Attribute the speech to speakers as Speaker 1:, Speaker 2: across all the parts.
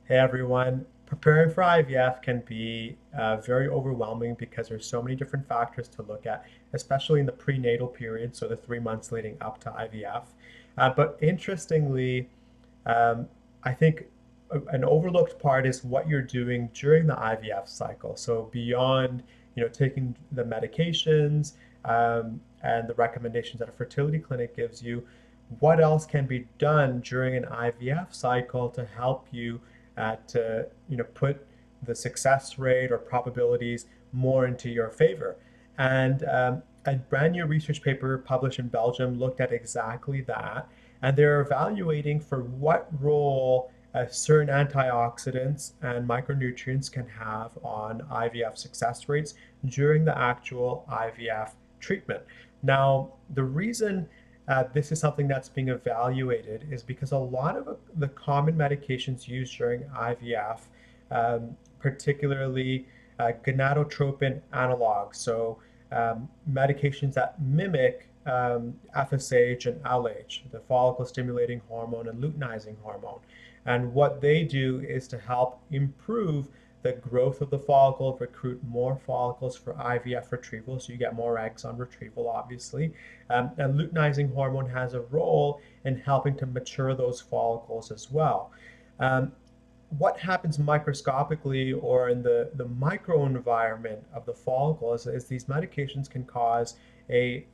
Speaker 1: Hey everyone, preparing for IVF can be very overwhelming because there's so many different factors to look at, especially in the prenatal period, so the 3 months leading up to IVF. But interestingly, um, I think an overlooked part is what you're doing during the IVF cycle. So beyond, taking the medications and the recommendations that a fertility clinic gives you, what else can be done during an IVF cycle to help you to, put the success rate or probabilities more into your favor? And a brand new research paper published in Belgium looked at exactly that, and they're evaluating for what role certain antioxidants and micronutrients can have on IVF success rates during the actual IVF treatment. Now, the reason this is something that's being evaluated is because a lot of the common medications used during IVF, particularly gonadotropin analogs, so medications that mimic FSH and LH, the follicle stimulating hormone and luteinizing hormone. And what they do is to help improve the growth of the follicle, recruit more follicles for IVF retrieval, so you get more eggs on retrieval, obviously. And luteinizing hormone has a role in helping to mature those follicles as well. Um, what happens microscopically or in the microenvironment of the follicle is these medications can cause a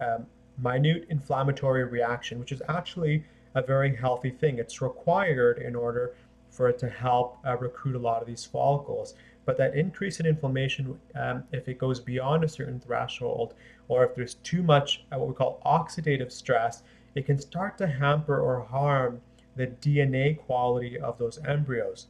Speaker 1: minute inflammatory reaction, which is actually a very healthy thing. It's required in order for it to help recruit a lot of these follicles. But that increase in inflammation, if it goes beyond a certain threshold, or if there's too much what we call oxidative stress, it can start to hamper or harm the DNA quality of those embryos.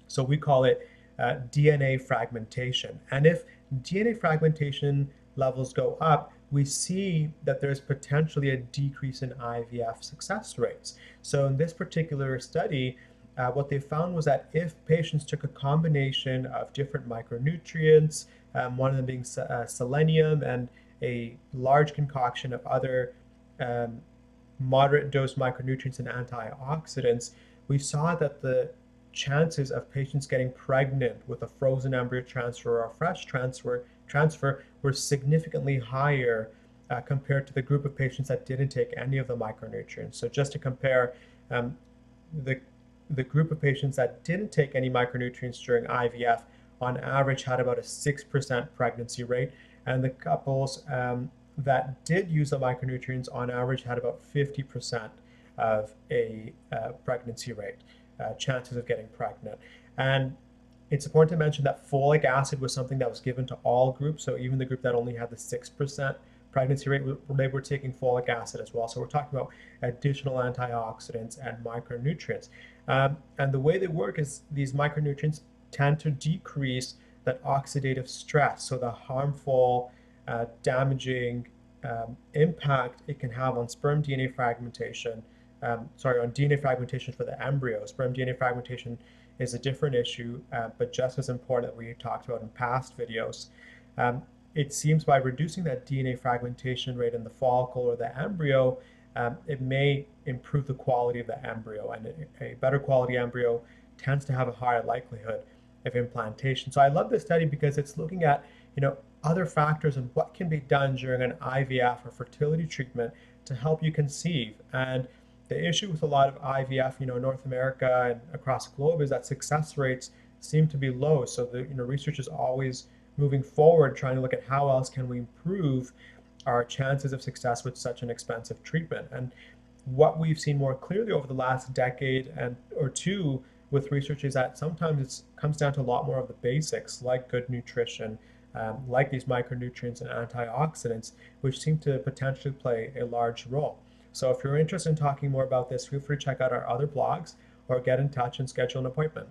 Speaker 1: So we call it DNA fragmentation. And if DNA fragmentation levels go up, we see that there's potentially a decrease in IVF success rates. So in this particular study, what they found was that if patients took a combination of different micronutrients, one of them being selenium, and a large concoction of other um, moderate dose micronutrients and antioxidants, we saw that the chances of patients getting pregnant with a frozen embryo transfer or a fresh transfer were significantly higher compared to the group of patients that didn't take any of the micronutrients. So just to compare, um, the the group of patients that didn't take any micronutrients during IVF on average had about a 6% pregnancy rate, and the couples that did use the micronutrients on average had about 50% of a pregnancy rate, chances of getting pregnant. And it's important to mention that folic acid was something that was given to all groups. So even the group that only had the 6% pregnancy rate, they were taking folic acid as well. So we're talking about additional antioxidants and micronutrients. And the way they work is these micronutrients tend to decrease that oxidative stress. So the harmful, damaging impact it can have on sperm DNA fragmentation, on DNA fragmentation for the embryo. Sperm DNA fragmentation is a different issue, but just as important that we talked about in past videos. Um, it seems by reducing that DNA fragmentation rate in the follicle or the embryo, it may improve the quality of the embryo, and a better quality embryo tends to have a higher likelihood of implantation. So I love this study because it's looking at, other factors and what can be done during an IVF or fertility treatment to help you conceive. And the issue with a lot of IVF, North America and across the globe, is that success rates seem to be low. So the research is always moving forward, trying to look at how else can we improve our chances of success with such an expensive treatment. And what we've seen more clearly over the last decade and or two with research is that sometimes it comes down to a lot more of the basics, like good nutrition, like these micronutrients and antioxidants, which seem to potentially play a large role. So if you're interested in talking more about this, feel free to check out our other blogs or get in touch and schedule an appointment.